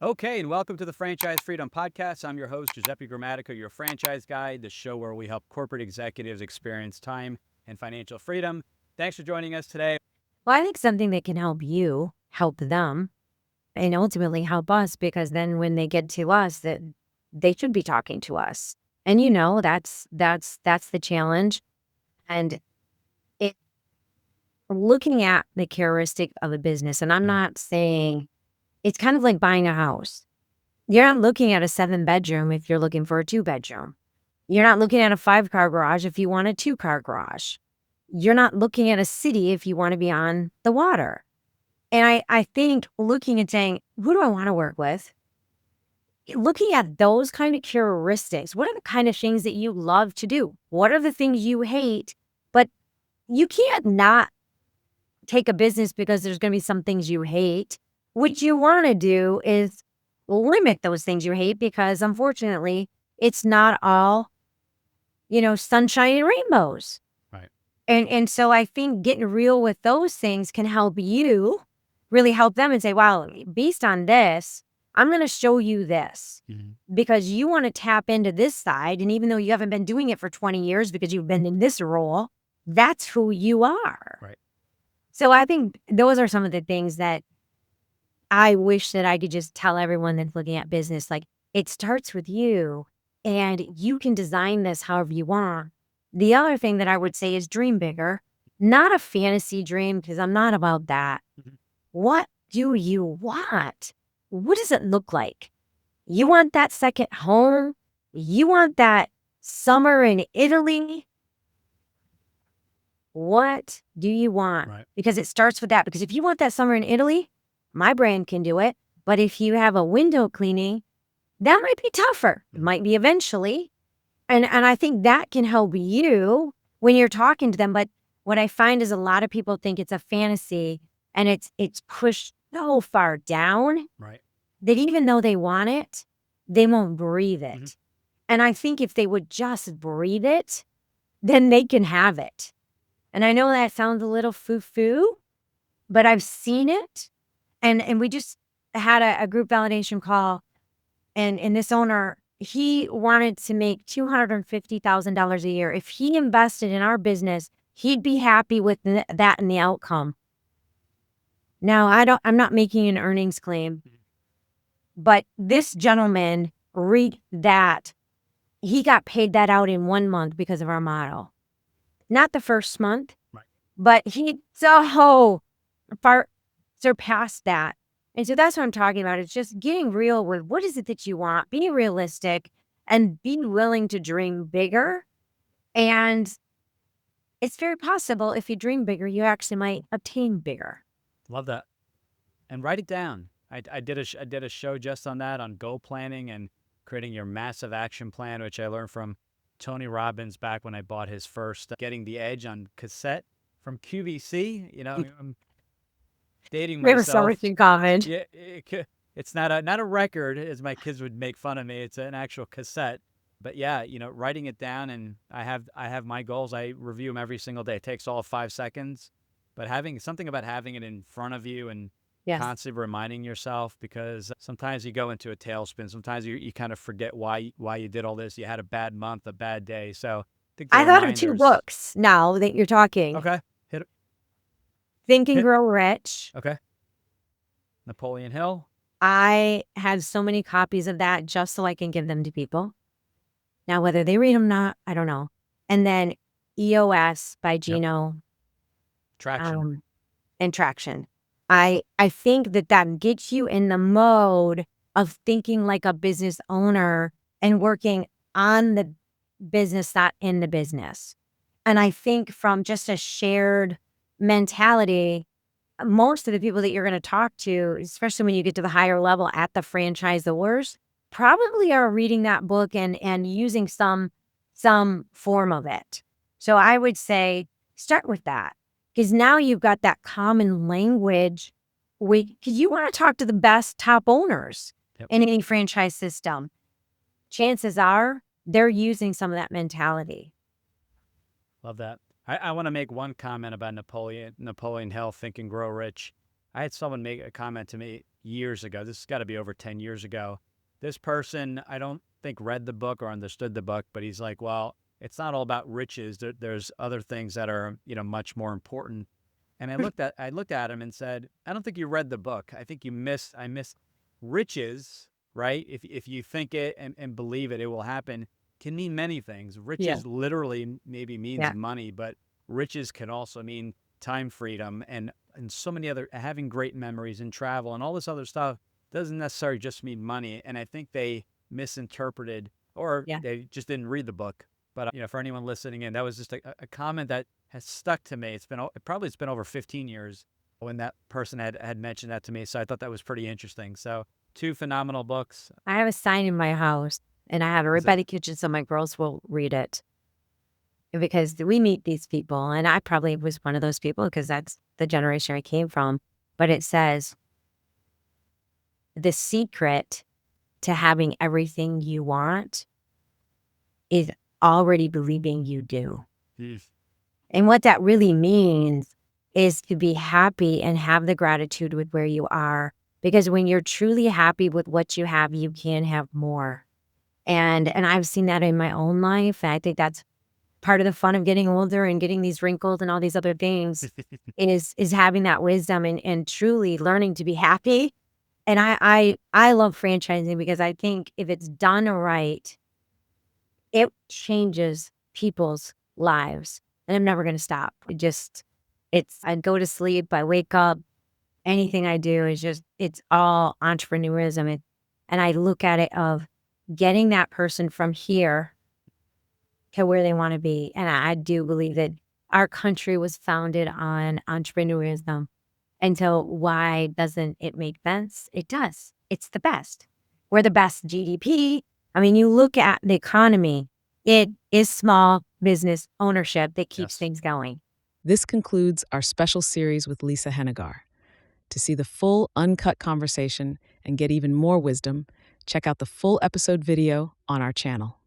Okay, and welcome to the Franchise Freedom Podcast. I'm your host, Giuseppe Grammatico, your franchise guide, the show where we help corporate executives experience time and financial freedom. Thanks for joining us today. Well, I think something that can help you help them and ultimately help us, because then when they get to us, that they should be talking to us. And that's the challenge. And it looking at the characteristic of a business, and I'm not saying it's kind of like buying a house. You're not looking at a 7-bedroom if you're looking for a 2-bedroom. You're not looking at a 5-car garage if you want a 2-car garage. You're not looking at a city if you want to be on the water. And I think looking and saying, who do I want to work with? Looking at those kind of characteristics, what are the kind of things that you love to do? What are the things you hate? But you can't not take a business because there's going to be some things you hate. What you want to do is limit those things you hate, because unfortunately, it's not all, sunshine and rainbows. Right. And so I think getting real with those things can help you really help them and say, wow, based on this, I'm going to show you this because you want to tap into this side. And even though you haven't been doing it for 20 years because you've been in this role, that's who you are. Right. So I think those are some of the things that I wish that I could just tell everyone that's looking at business. Like, it starts with you and you can design this however you want. The other thing that I would say is dream bigger, not a fantasy dream, because I'm not about that. What do you want? What does it look like? You want that second home? You want that summer in Italy? What do you want? Right. Because it starts with that. Because if you want that summer in Italy, my brand can do it. But if you have a window cleaning, that might be tougher. It might be eventually. And I think that can help you when you're talking to them. But what I find is a lot of people think it's a fantasy, and it's pushed so far down Right. that even though they want it, they won't breathe it. And I think if they would just breathe it, then they can have it. And I know that sounds a little foo-foo, but I've seen it. And we just had a group validation call, and this owner, he wanted to make $250,000 a year. If he invested in our business, he'd be happy with that and the outcome. Now, I'm not making an earnings claim, but this gentleman read that. He got paid that out in 1 month because of our model. Not the first month, Right. but he so far surpassed that. And so that's what I'm talking about. It's just getting real with what is it that you want, be realistic, and be willing to dream bigger. And it's very possible if you dream bigger, you actually might obtain bigger. Love that. And write it down. I did a show just on that, on goal planning and creating your massive action plan, which I learned from Tony Robbins back when I bought his first Getting the Edge on cassette from QVC. I'm dating We have so myself. much in common. Yeah, it's not a record, as my kids would make fun of me. It's an actual cassette. But yeah, writing it down, and I have my goals. I review them every single day. It takes all of 5 seconds, but having something about having it in front of you and Yes. constantly reminding yourself, because sometimes you go into a tailspin. Sometimes you kind of forget why you did all this. You had a bad month, a bad day. So I think the I thought of 2 reminders. books now that you're talking. Okay, hit it. Think and Grow Rich. Okay, Napoleon Hill. I have so many copies of that just so I can give them to people. Now, whether they read them or not, I don't know. And then EOS by Gino Traction. and Traction. I think that gets you in the mode of thinking like a business owner and working on the business, not in the business. And I think from just a shared mentality, most of the people that you're going to talk to, especially when you get to the higher level at the franchisors, probably are reading that book and using some form of it. So I would say start with that, because now you've got that common language. Because you want to talk to the best top owners in any franchise system. Chances are they're using some of that mentality. Love that. I want to make one comment about Napoleon Hill, Think and Grow Rich. I had someone make a comment to me years ago. This has got to be over 10 years ago. This person, I don't think read the book or understood the book, but he's like, well, it's not all about riches. There's other things that are, much more important. And I looked at him and said, I don't think you read the book. I think I missed riches, right? If you think it and believe it, it will happen, can mean many things. Yeah. Riches literally maybe means Yeah. money, but riches can also mean time freedom and so many other, having great memories and travel and all this other stuff doesn't necessarily just mean money. And I think they misinterpreted, or Yeah. they just didn't read the book. But for anyone listening in, that was just a comment that has stuck to me. It's been over 15 years when that person had mentioned that to me. So I thought that was pretty interesting. So two phenomenal books. I have a sign in my house, and I have it right Is by it? the kitchen so my girls will read it. Because we meet these people, and I probably was one of those people because that's the generation I came from. But it says, the secret to having everything you want is already believing you do. Jeez. And what that really means is to be happy and have the gratitude with where you are. Because when you're truly happy with what you have, you can have more. And I've seen that in my own life. And I think that's part of the fun of getting older and getting these wrinkles and all these other things is having that wisdom and truly learning to be happy. And I love franchising because I think if it's done right, it changes people's lives. And I'm never gonna stop. I go to sleep, I wake up, anything I do is just it's all entrepreneurism. And I look at it of getting that person from here to where they want to be. And I do believe that our country was founded on entrepreneurism. And so why doesn't it make sense? It does. It's the best. We're the best GDP. I mean, you look at the economy, it is small business ownership that keeps Yes. things going. This concludes our special series with Lisa Hennigar. To see the full uncut conversation and get even more wisdom, check out the full episode video on our channel.